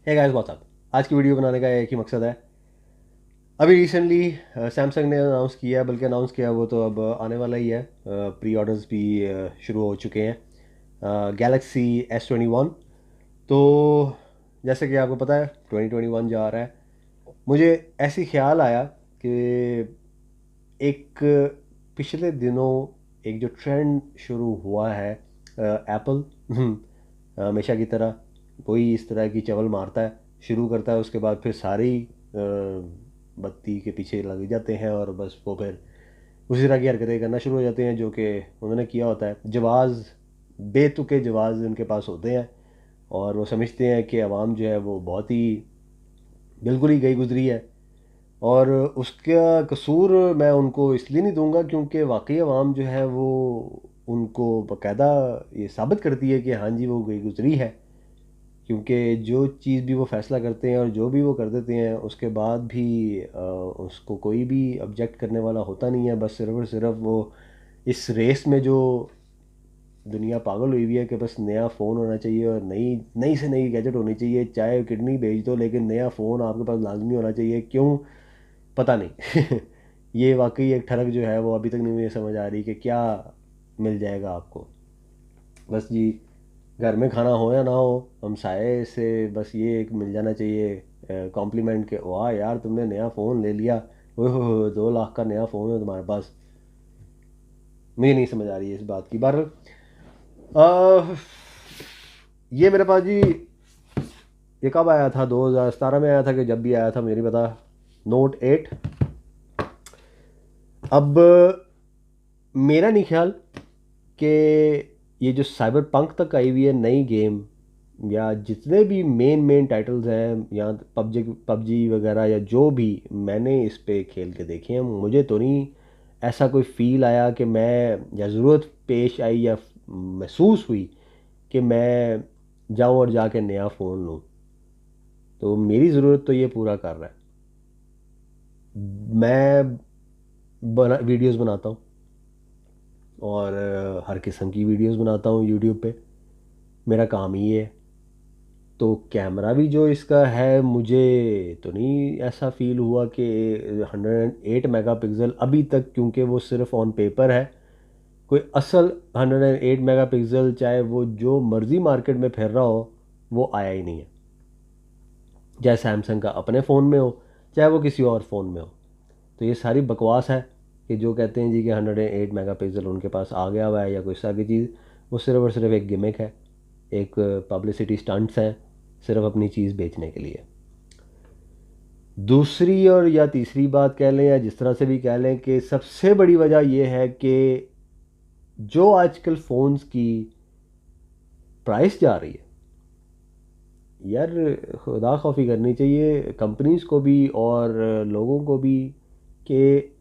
Hey guys what's up. आज की video बनाने का एक ही मकसद है। अभी रिसेंटली सैमसंग ने अनाउंस किया है, बल्कि अनाउंस किया वो तो अब आने वाला ही है। प्री ऑर्डर्स भी शुरू हो चुके हैं गैलेक्सी S21। तो जैसे कि आपको पता है 2021 जा रहा है। मुझे ऐसी ख्याल आया कि एक पिछले दिनों एक जो ट्रेंड शुरू हुआ है एप्पल हमेशा की तरह कोई इस तरह की चवल मारता है, शुरू करता है, उसके बाद फिर सारी बत्ती के पीछे लग जाते हैं और बस वो फिर उसी तरह की हरकतें करना शुरू हो जाते हैं जो कि उन्होंने किया होता है। जवाब बेतुके जवाब उनके पास होते हैं और वो समझते हैं कि आवाम जो है वो बहुत ही बिल्कुल ही गई गुजरी है। और उसका कसूर मैं उनको इसलिए नहीं दूंगा क्योंकि वाकई अवाम जो है वो उनको बाकायदा ये साबित करती है कि हाँ जी वो गई गुजरी है। क्योंकि जो चीज़ भी वो फैसला करते हैं और जो भी वो कर देते हैं उसके बाद भी उसको कोई भी ऑब्जेक्ट करने वाला होता नहीं है। बस सिर्फ और सिर्फ वो इस रेस में जो दुनिया पागल हुई हुई है कि बस नया फ़ोन होना चाहिए और नई नई से नई गैजेट होनी चाहिए, चाहे किडनी बेच दो लेकिन नया फ़ोन आपके पास लाजमी होना चाहिए। क्यों? पता नहीं। ये वाकई एक ठरक जो है वो अभी तक नहीं मुझे समझ आ रही कि क्या मिल जाएगा आपको। बस जी, घर में खाना हो या ना हो, हमसाए से बस ये एक मिल जाना चाहिए कॉम्प्लीमेंट के, वाह यार तुमने नया फ़ोन ले लिया, ओह हो 2 लाख का नया फ़ोन है तुम्हारे पास। मुझे नहीं समझ आ रही है इस बात की। बहरहाल ये मेरे पास जी ये कब आया था? 2017 में आया था कि जब भी आया था मुझे नहीं पता। Note 8। अब मेरा नहीं ख्याल कि ये जो साइबर पंक तक आई हुई है नई गेम, या जितने भी मेन टाइटल्स हैं या पबजी पबजी वगैरह, या जो भी मैंने इस पे खेल के देखे हैं, मुझे तो नहीं ऐसा कोई फील आया कि मैं, या ज़रूरत पेश आई या महसूस हुई कि मैं जाऊं और जाके नया फ़ोन लूं। तो मेरी ज़रूरत तो ये पूरा कर रहा है। मैं वीडियोस बनाता हूँ और हर किस्म की वीडियोस बनाता हूँ यूट्यूब पे, मेरा काम ही है। तो कैमरा भी जो इसका है, मुझे तो नहीं ऐसा फील हुआ कि 108 मेगापिक्सल अभी तक, क्योंकि वो सिर्फ ऑन पेपर है। कोई असल 108 मेगापिक्सल चाहे वो जो मर्ज़ी मार्केट में फिर रहा हो वो आया ही नहीं है, चाहे सैमसंग का अपने फ़ोन में हो चाहे वो किसी और फ़ोन में हो। तो ये सारी बकवास है कि जो कहते हैं जी कि 108 मेगापिक्सल उनके पास आ गया हुआ है या कोई इस तरह की चीज़, वो सिर्फ और सिर्फ एक गिमिक है, एक पब्लिसिटी स्टंट्स हैं, सिर्फ अपनी चीज़ बेचने के लिए। दूसरी और या तीसरी बात कह लें या जिस तरह से भी कह लें कि सबसे बड़ी वजह यह है कि जो आजकल फ़ोन्स की प्राइस जा रही है, यार खुदा खौफी करनी चाहिए कंपनीज को भी और लोगों को भी कि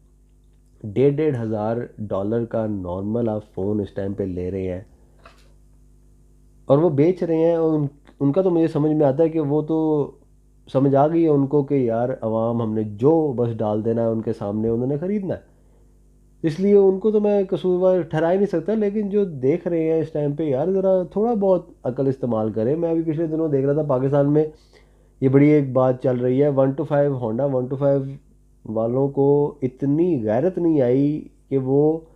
1,500 का नॉर्मल आप फ़ोन इस टाइम पे ले रहे हैं और वो बेच रहे हैं। और उनका तो मुझे समझ में आता है कि वो तो समझ आ गई है उनको कि यार अवाम हमने जो बस डाल देना है उनके सामने उन्होंने ख़रीदना है, इसलिए उनको तो मैं कसूरवार ठहरा ही नहीं सकता। लेकिन जो देख रहे हैं इस टाइम पे, यार ज़रा थोड़ा बहुत अकल इस्तेमाल करें। मैं अभी पिछले दिनों देख रहा था पाकिस्तान में ये बड़ी एक बात चल रही है, 125 होंडा 125 वालों को इतनी गैरत नहीं आई कि वो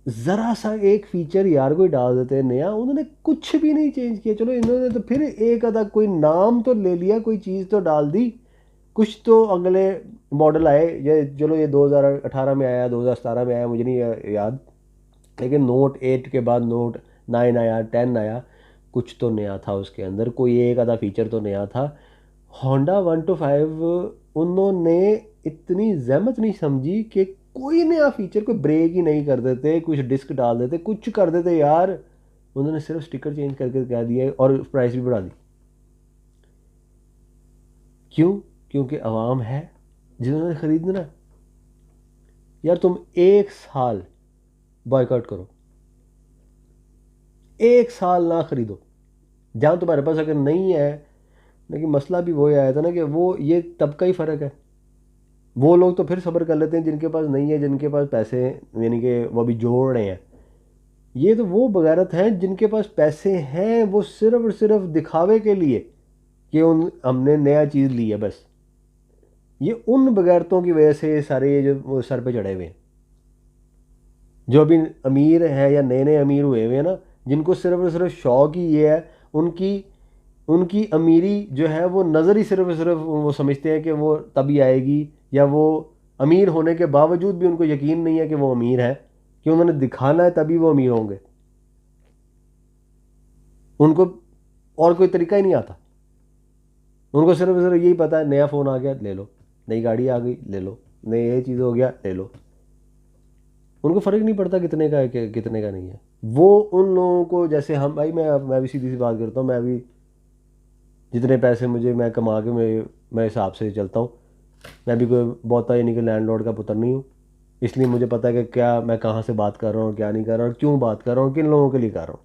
ज़रा सा एक फीचर यार कोई डाल देते हैं नया, उन्होंने कुछ भी नहीं चेंज किया। चलो इन्होंने तो फिर एक आधा कोई नाम तो ले लिया, कोई चीज़ तो डाल दी, कुछ तो अगले मॉडल आए। ये चलो ये 2018 में आया, 2017 में आया, मुझे नहीं याद, लेकिन Note 8 के बाद Note 9 आया, 10 आया, कुछ तो नया था उसके अंदर, कोई एक आधा फीचर तो नया था। होंडा 125 उन्होंने इतनी जहमत नहीं समझी कि कोई नया फीचर, कोई ब्रेक ही नहीं कर देते, कुछ डिस्क डाल देते, कुछ कर देते यार। उन्होंने सिर्फ स्टिकर चेंज करके कह दिया और प्राइस भी बढ़ा दी। क्यों? क्योंकि आवाम है जिन्होंने ख़रीदना। यार तुम एक साल बॉयकॉट करो, एक साल ना ख़रीदो जहाँ तुम्हारे पास अगर नहीं है। लेकिन मसला भी वही आया था ना कि वो ये तब का ही फ़र्क है। वो लोग तो फिर सब्र कर लेते हैं जिनके पास नहीं है, जिनके पास पैसे हैं, यानी कि वो अभी जोड़ रहे हैं। ये तो वो बगैरत हैं जिनके पास पैसे हैं, वो सिर्फ और सिर्फ दिखावे के लिए कि हमने नया चीज़ ली है बस। ये उन बगैरतों की वजह से सारे ये जो वो सर पे चढ़े हुए हैं, जो अभी अमीर है या नए नए अमीर हुए हुए हैं ना, जिनको सिर्फ और सिर्फ शौक ही ये है, उनकी उनकी अमीरी जो है वो नज़र ही सिर्फ और सिर्फ वो समझते हैं कि वो तभी आएगी, या वो अमीर होने के बावजूद भी उनको यकीन नहीं है कि वो अमीर है, कि उन्होंने दिखाना है तभी वो अमीर होंगे। उनको और कोई तरीका ही नहीं आता। उनको सिर्फ और सिर्फ यही पता है, नया फ़ोन आ गया ले लो, नई गाड़ी आ गई ले लो, नई ये चीज़ हो गया ले लो। उनको फ़र्क नहीं पड़ता कितने का है कितने का नहीं है। वो उन लोगों को, जैसे हम भाई, मैं भी सीधी सी बात करता हूँ, मैं भी जितने पैसे मुझे मैं कमा के मैं हिसाब से चलता हूँ। मैं भी कोई बहुता यानी कि लैंडलॉर्ड का पुत्र नहीं हूँ। इसलिए मुझे पता है कि क्या मैं कहाँ से बात कर रहा हूँ, क्या नहीं कर रहा हूँ, क्यों बात कर रहा हूँ, किन लोगों के लिए कर रहा हूँ।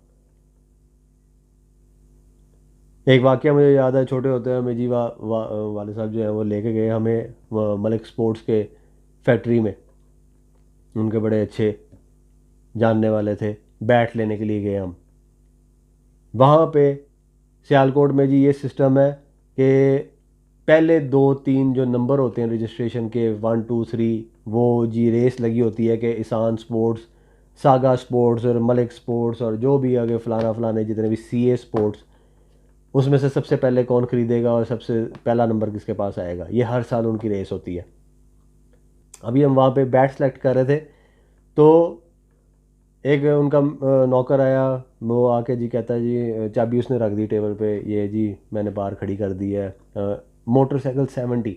एक वाकया मुझे याद है, छोटे होते हैं हमें जी वाले साहब जो हैं वो लेके गए हमें मलिक स्पोर्ट्स के फैक्ट्री में। उनके बड़े अच्छे जानने वाले थे, बैट लेने के लिए गए हम वहाँ पे। सियालकोट में जी ये सिस्टम है कि पहले 2-3 जो नंबर होते हैं रजिस्ट्रेशन के, 1 2 3, वो जी रेस लगी होती है कि ईसान स्पोर्ट्स, सागा स्पोर्ट्स और मलिक स्पोर्ट्स और जो भी आगे फलाना फलाने जितने भी सीए स्पोर्ट्स, उसमें से सबसे पहले कौन खरीदेगा और सबसे पहला नंबर किसके पास आएगा, ये हर साल उनकी रेस होती है। अभी हम वहाँ पे बैट सेलेक्ट कर रहे थे, तो एक उनका नौकर आया, वो आके जी कहता है जी चाबी उसने रख दी टेबल पे, ये जी मैंने बाहर खड़ी कर दी है, मोटरसाइकिल 70।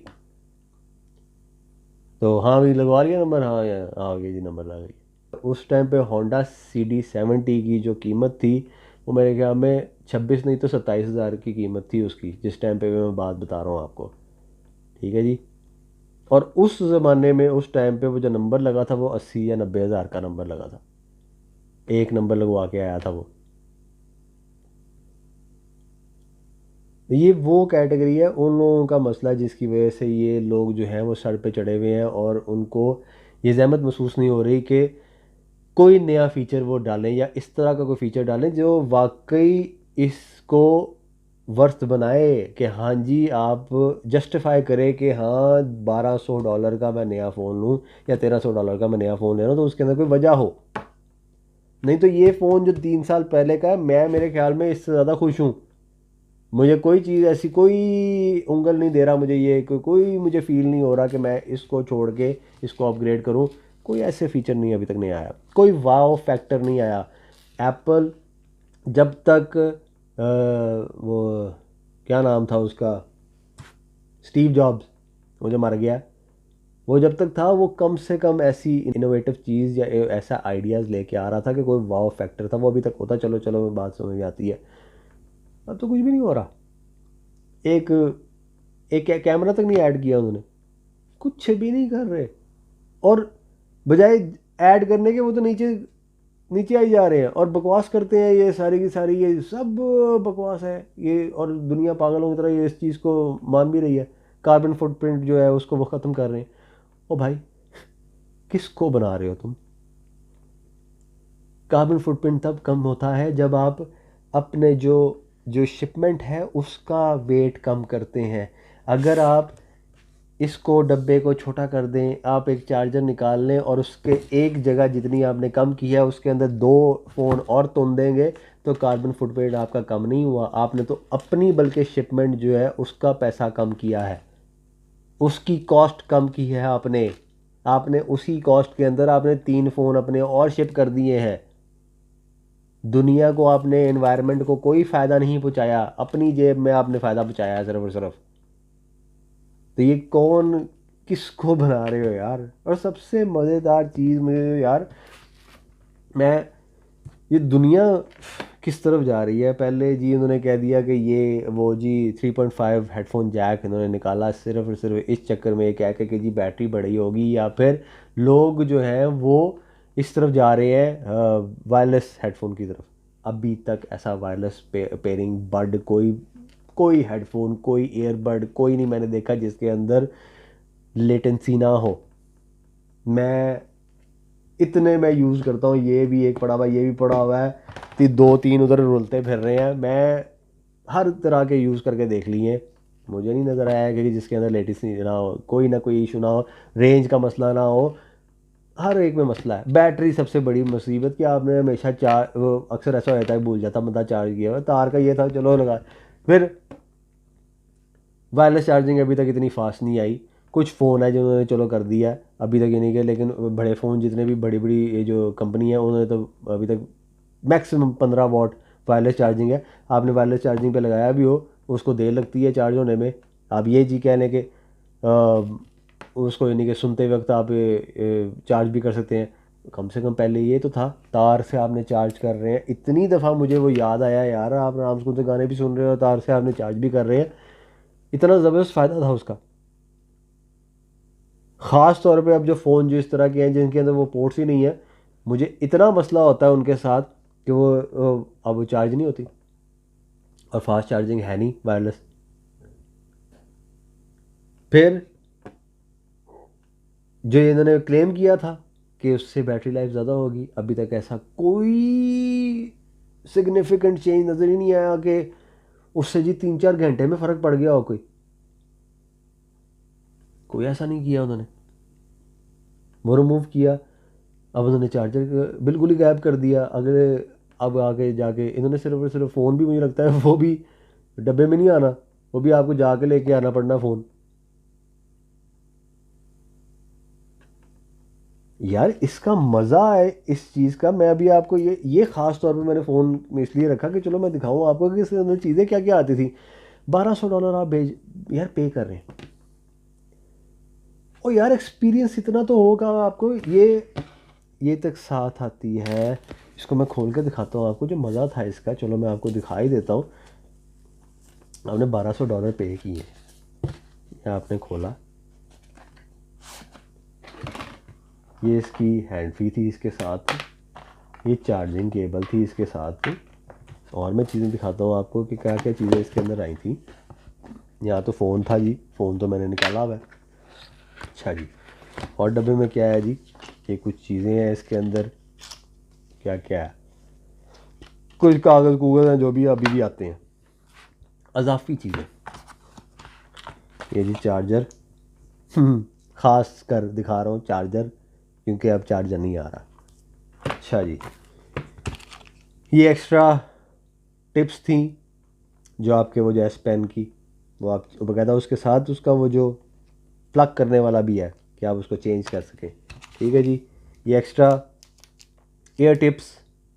तो हाँ भी लगवा लिया नंबर, हाँ आ गया जी नंबर लग गई। उस टाइम पे होंडा CD70 की जो कीमत थी वो मेरे ख्याल में 26 नहीं तो 27,000 की कीमत थी उसकी, जिस टाइम पे मैं बात बता रहा हूँ आपको। ठीक है जी। और उस ज़माने में उस टाइम पे वो जो नंबर लगा था वो 80 या 90,000 का नंबर लगा था, एक नंबर लगवा के आया था वो। ये वो कैटेगरी है उन लोगों का मसला जिसकी वजह से ये लोग जो हैं वो सर पे चढ़े हुए हैं, और उनको ये ज़हमत महसूस नहीं हो रही कि कोई नया फ़ीचर वो डालें या इस तरह का कोई फ़ीचर डालें जो वाकई इसको वर्थ बनाए, कि हाँ जी आप जस्टिफाई करें कि हाँ $1200 का मैं नया फ़ोन लूँ या $1300 का मैं नया फ़ोन ले रहा हूँ, तो उसके अंदर कोई वजह हो। नहीं तो ये फ़ोन जो 3 साल पहले का है, मैं मेरे ख्याल में इससे ज़्यादा खुश हूँ। मुझे कोई चीज़ ऐसी, कोई उंगल नहीं दे रहा मुझे, ये कोई मुझे फील नहीं हो रहा कि मैं इसको छोड़ के इसको अपग्रेड करूं। कोई ऐसे फीचर नहीं अभी तक नहीं आया, कोई वाव फैक्टर नहीं आया। एप्पल जब तक वो क्या नाम था उसका, स्टीव जॉब्स, वो जो मर गया, वो जब तक था वो कम से कम ऐसी इनोवेटिव चीज़ या ऐसा आइडियाज़ लेके आ रहा था कि कोई वाव फैक्टर था, वो अभी तक होता। चलो चलो बात समझ में आती है। अब तो कुछ भी नहीं हो रहा। एक एक कैमरा तक नहीं ऐड किया उन्होंने, कुछ भी नहीं कर रहे। और बजाय ऐड करने के वो तो नीचे नीचे आई जा रहे हैं और बकवास करते हैं, ये सारी की सारी ये सब बकवास है ये। और दुनिया पागलों की तरह ये इस चीज़ को मान भी रही है। कार्बन फुटप्रिंट जो है उसको वो ख़त्म कर रहे हैं। ओ भाई, किसको बना रहे हो तुम? कार्बन फुटप्रिंट तब कम होता है जब आप अपने जो जो शिपमेंट है उसका वेट कम करते हैं। अगर आप इसको डब्बे को छोटा कर दें, आप एक चार्जर निकाल लें और उसके एक जगह जितनी आपने कम की है उसके अंदर 2 फ़ोन और तुन देंगे, तो कार्बन फुटप्रिंट आपका कम नहीं हुआ, आपने तो अपनी बल्कि शिपमेंट जो है उसका पैसा कम किया है, उसकी कॉस्ट कम की है आपने। आपने उसी कॉस्ट के अंदर आपने 3 फ़ोन अपने और शिप कर दिए हैं। दुनिया को आपने, एनवायरनमेंट को कोई फ़ायदा नहीं पहुंचाया, अपनी जेब में आपने फ़ायदा पहुंचाया है सिर्फ और सिर्फ। तो ये कौन, किसको बना रहे हो यार? और सबसे मज़ेदार चीज़ मुझे यार, मैं ये दुनिया किस तरफ जा रही है। पहले जी उन्होंने कह दिया कि ये वो जी 3.5 हेडफोन जैक इन्होंने निकाला सिर्फ और सिर्फ इस चक्कर में, कह के कि जी बैटरी बड़ी होगी, या फिर लोग जो हैं वो इस तरफ जा रहे हैं वायरलेस हेडफोन की तरफ। अभी तक ऐसा वायरलेस पेयरिंग बड कोई कोई हेडफोन, कोई ईयरबड, कोई नहीं मैंने देखा जिसके अंदर लेटेंसी ना हो। मैं इतने मैं यूज़ करता हूँ, ये भी एक पड़ा हुआ है, ये भी पड़ा हुआ है, 2-3 उधर रुलते फिर रहे हैं। मैं हर तरह के यूज़ करके देख लिए, मुझे नहीं नज़र आया कि जिसके अंदर लेटेस्ट ना हो, कोई ना कोई इशू ना हो, रेंज का मसला ना हो। हर एक में मसला है। बैटरी सबसे बड़ी मुसीबत कि आपने हमेशा वो अक्सर ऐसा होता है भूल जाता बंदा चार्ज किया हुआ, तार का ये था चलो लगा। फिर वायरलेस चार्जिंग अभी तक इतनी फास्ट नहीं आई। कुछ फ़ोन है जिन्होंने चलो कर दिया अभी तक, ये नहीं किया, लेकिन बड़े फ़ोन जितने भी बड़ी बड़ी ये जो कंपनी है उन्होंने तो अभी तक मैक्सिमम 15 वाट वायरलेस चार्जिंग है। आपने वायरलेस चार्जिंग पे लगाया भी हो, उसको देर लगती है चार्ज होने में। आप ये जी कह लें कि उसको यानी कि सुनते वक्त आप चार्ज भी कर सकते हैं। कम से कम पहले ये तो था तार से आपने चार्ज कर रहे हैं। इतनी दफ़ा मुझे वो याद आया यार, आप आराम से गाने भी सुन रहे हो, तार से आपने चार्ज भी कर रहे हैं। इतना ज़बरदस्त फ़ायदा था उसका। ख़ास तौर पे अब जो फ़ोन जो इस तरह के हैं जिनके अंदर वो पोर्ट्स ही नहीं है, मुझे इतना मसला होता है उनके साथ कि वो अब वो चार्ज नहीं होती, और फास्ट चार्जिंग है नहीं वायरलेस। फिर जो इन्होंने क्लेम किया था कि उससे बैटरी लाइफ ज़्यादा होगी, अभी तक ऐसा कोई सिग्निफिकेंट चेंज नज़र ही नहीं आया कि उससे जी 3-4 घंटे में फ़र्क पड़ गया हो। कोई ऐसा नहीं किया उन्होंने। वो रिमूव किया, अब उन्होंने चार्जर बिल्कुल ही गायब कर दिया। अगले अब आगे जाके इन्होंने सिर्फ और सिर्फ फ़ोन भी, मुझे लगता है वो भी डब्बे में नहीं आना, वो भी आपको जाके लेके आना पड़ना फ़ोन। यार इसका मज़ा है इस चीज़ का। मैं अभी आपको ये ख़ास तौर पे मैंने फ़ोन में इसलिए रखा कि चलो मैं दिखाऊँ आपको कि इसके अंदर चीज़ें क्या क्या आती थी। $1200 आप भेज यार पे कर रहे हैं, और यार एक्सपीरियंस इतना तो होगा आपको। ये तक साथ आती है। इसको मैं खोल के दिखाता हूँ आपको जो मज़ा था इसका। चलो मैं आपको दिखाई देता हूँ। आपने $1200 पे किए, या आपने खोला, ये इसकी हैंड फ्री थी इसके साथ, ये चार्जिंग केबल थी इसके साथ, और मैं चीज़ें दिखाता हूँ आपको कि क्या क्या चीज़ें इसके अंदर आई थी। यहाँ तो फ़ोन था जी, फ़ोन तो मैंने निकाला हुआ है। अच्छा जी, और डब्बे में क्या है जी, ये कुछ चीज़ें हैं इसके अंदर। क्या क्या है, कुछ कागज़ कूगज़ हैं जो भी अभी भी आते हैं, अजाफी चीज़ें। ये जी चार्जर, ख़ास कर दिखा रहा हूँ चार्जर क्योंकि अब चार्जर नहीं आ रहा। अच्छा जी, ये एक्स्ट्रा टिप्स थी जो आपके वो जो एस पेन की, वो आप बकायदा उसके साथ उसका वो जो प्लग करने वाला भी है कि आप उसको चेंज कर सकें। ठीक है जी, ये एक्स्ट्रा एयर टिप्स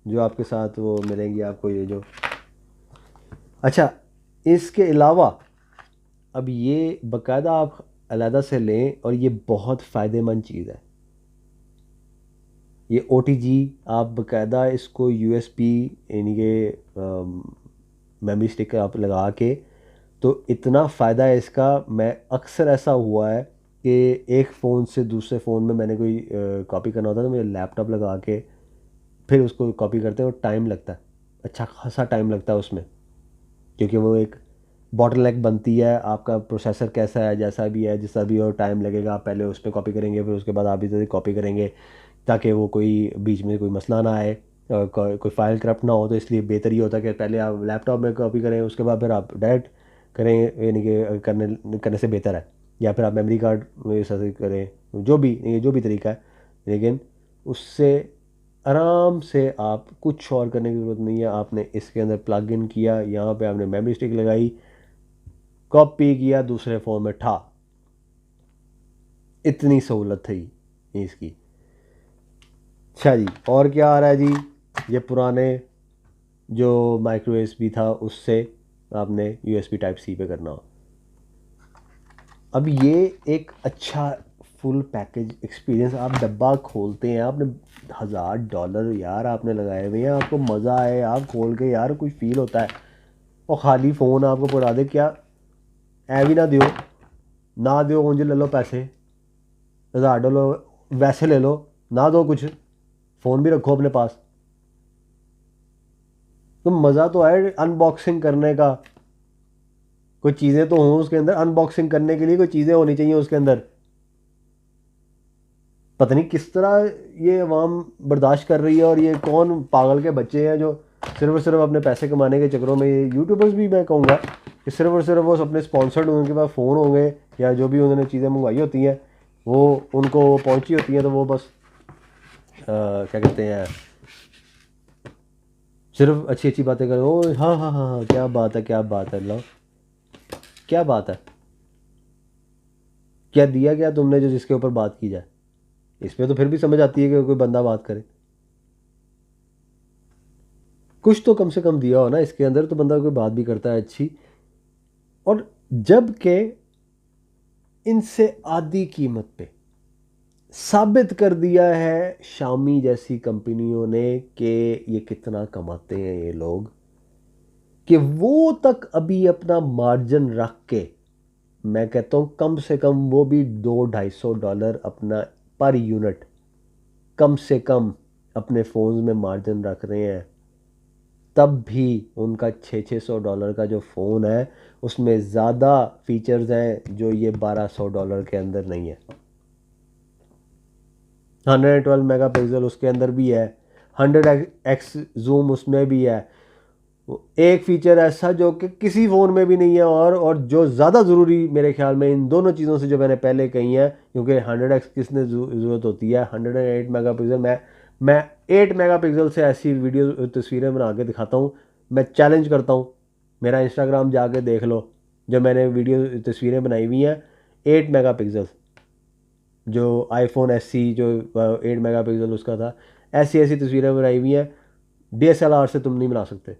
जो आपके साथ वो मिलेंगी आपको, ये जो। अच्छा, इसके अलावा अब ये बाकायदा आप अलहदा से लें, और ये बहुत फ़ायदेमंद चीज़ है। ये OTG आप बाकायदा इसको USB यानी कि मेमोरी स्टिक आप लगा के, तो इतना फ़ायदा है इसका। मैं अक्सर ऐसा हुआ है कि एक फ़ोन से दूसरे फ़ोन में मैंने कोई कॉपी करना होता है तो मुझे लैपटॉप लगा के फिर उसको कॉपी करते हैं, और टाइम लगता है, अच्छा खासा टाइम लगता है उसमें, क्योंकि वो एक बॉटलनेक बनती है। आपका प्रोसेसर कैसा है, जैसा भी है, जिसका भी और टाइम लगेगा, आप पहले उस पर कॉपी करेंगे, फिर उसके बाद आप इधर कॉपी करेंगे ताकि वो कोई बीच में कोई मसला ना आए, कोई फाइल करप्ट ना हो। तो इसलिए बेहतर ये होता है कि पहले आप लैपटॉप में कॉपी करें, उसके बाद फिर आप डायरेक्ट करें, यानी कि करने से बेहतर है। या फिर आप मेमोरी कार्ड से करें, जो भी तरीका है, लेकिन उससे आराम से आप कुछ और करने की ज़रूरत नहीं है। आपने इसके अंदर प्लग इन किया, यहाँ पे आपने मेमोरी स्टिक लगाई, कॉपी किया, दूसरे फ़ोन में ठा, इतनी सहूलत थी इसकी। अच्छा जी, और क्या आ रहा है जी, ये पुराने जो माइक्रो USB था उससे आपने USB टाइप C पे करना हो। अब ये एक अच्छा फुल पैकेज एक्सपीरियंस। आप डब्बा खोलते हैं, आपने $1000 यार आपने लगाए हुए हैं, आपको मज़ा आए, आप खोल के यार कुछ फील होता है। और ख़ाली फ़ोन आपको पड़ा दे क्या, ऐ भी ना दियो, ना दियो उंज ले लो पैसे, $1000 वैसे ले लो, ना दो कुछ, फ़ोन भी रखो अपने पास, तो मज़ा तो आए अनबॉक्सिंग करने का। कोई चीज़ें तो हों उसके अंदर, अनबॉक्सिंग करने के लिए कोई चीज़ें होनी चाहिए उसके अंदर। पता नहीं किस तरह ये अवाम बर्दाश्त कर रही है, और ये कौन पागल के बच्चे हैं जो सिर्फ और सिर्फ अपने पैसे कमाने के चक्करों में ये यूट्यूबर्स भी मैं कहूँगा कि सिर्फ और सिर्फ वो अपने स्पॉन्सर्ड उनके पास फ़ोन होंगे या जो भी उन्होंने चीज़ें मंगवाई होती हैं वो उनको पहुँची होती हैं, तो वो बस क्या कहते हैं, सिर्फ अच्छी अच्छी बातें करो। ओ हाँ हाँ हाँ हाँ, क्या बात है, क्या बात है, लो क्या बात है, क्या दिया क्या तुमने जो जिसके ऊपर बात की जाए। इस पे तो फिर भी समझ आती है कि कोई बंदा बात करे, कुछ तो कम से कम दिया हो ना इसके अंदर, तो बंदा कोई बात भी करता है अच्छी। और जबकि इनसे आधी कीमत पे साबित कर दिया है शामी जैसी कंपनियों ने कि ये कितना कमाते हैं ये लोग, कि वो तक अभी अपना मार्जिन रख के, मैं कहता हूँ कम से कम वो भी $200-250 अपना पर यूनिट कम से कम अपने फ़ोन्स में मार्जिन रख रहे हैं। तब भी उनका $600 का जो फ़ोन है उसमें ज़्यादा फीचर्स हैं जो ये $1200 के अंदर नहीं है। 112 मेगापिक्सल उसके अंदर भी है, 100x जूम उसमें भी है। एक फ़ीचर ऐसा जो कि किसी फ़ोन में भी नहीं है, और जो ज़्यादा ज़रूरी मेरे ख्याल में इन दोनों चीज़ों से जो मैंने पहले कही है, क्योंकि 100x किसने ज़रूरत होती है, 108 मेगापिक्सल। मैं 8 मेगापिक्सल से ऐसी वीडियो तस्वीरें बना के दिखाता हूँ। मैं चैलेंज करता हूँ, मेरा इंस्टाग्राम जाके देख लो, जो मैंने वीडियो तस्वीरें बनाई हुई हैं 8 मेगापिक्सल, जो आईफोन SE जो 8 मेगापिक्सल उसका था, ऐसी ऐसी तस्वीरें बनाई हुई हैं DSLR से तुम नहीं बना सकते।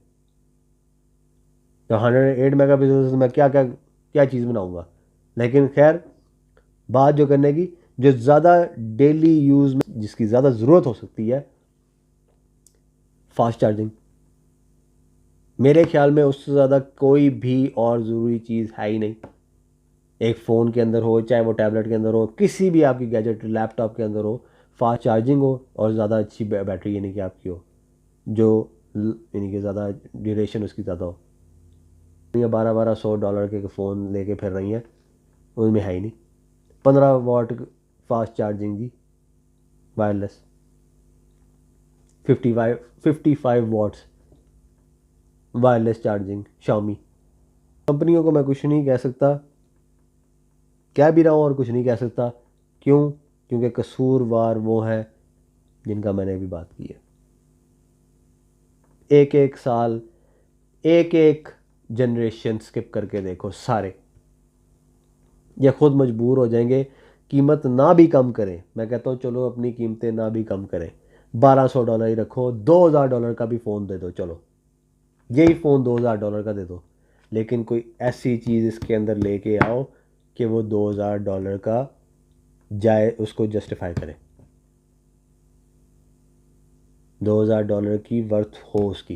तो 108 मेगापिक्सल से मैं क्या क्या क्या चीज़ बनाऊंगा। लेकिन खैर, बात जो करने की, जो ज़्यादा डेली यूज़ में जिसकी ज़्यादा ज़रूरत हो सकती है, फास्ट चार्जिंग। मेरे ख्याल में उससे ज़्यादा कोई भी और ज़रूरी चीज़ है ही नहीं। एक फ़ोन के अंदर हो, चाहे वो टैबलेट के अंदर हो, किसी भी आपकी गैजेट लैपटॉप के अंदर हो, फास्ट चार्जिंग हो और ज़्यादा अच्छी बैटरी यानी कि आपकी हो, जो यानी कि ज़्यादा ड्यूरेशन उसकी ज़्यादा हो। ये $1200 के फ़ोन लेके फिर रही हैं, उनमें है ही नहीं। 15 वाट फास्ट चार्जिंग जी, wireless, 55 watts wireless charging Xiaomi. कंपनियों को मैं कुछ नहीं कह सकता, कह भी रहा हूँ और कुछ नहीं कह सकता। क्यों? क्योंकि कसूरवार वो है जिनका मैंने अभी बात की है। एक एक साल, एक एक जनरेशन स्किप करके देखो, सारे ये खुद मजबूर हो जाएंगे कीमत ना भी कम करें। मैं कहता हूँ चलो अपनी कीमतें ना भी कम करें, $1200 ही रखो, $2000 का भी फ़ोन दे दो, चलो यही फ़ोन $2000 का दे दो, लेकिन कोई ऐसी चीज़ इसके अंदर लेके आओ कि वो $2000 का जाए, उसको जस्टिफाई करे, $2000 की वर्थ हो उसकी।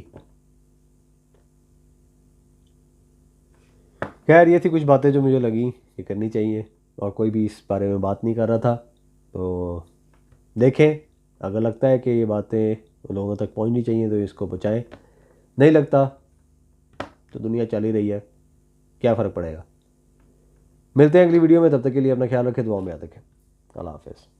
खैर, ये थी कुछ बातें जो मुझे लगी कि करनी चाहिए, और कोई भी इस बारे में बात नहीं कर रहा था। तो देखें, अगर लगता है कि ये बातें लोगों तक पहुंचनी चाहिए तो इसको पहुंचाएं, नहीं लगता तो दुनिया चल ही रही है, क्या फ़र्क पड़ेगा। मिलते हैं अगली वीडियो में, तब तक के लिए अपना ख्याल रखें, दुआ में याद रखें। अल्लाह हाफ़िज़।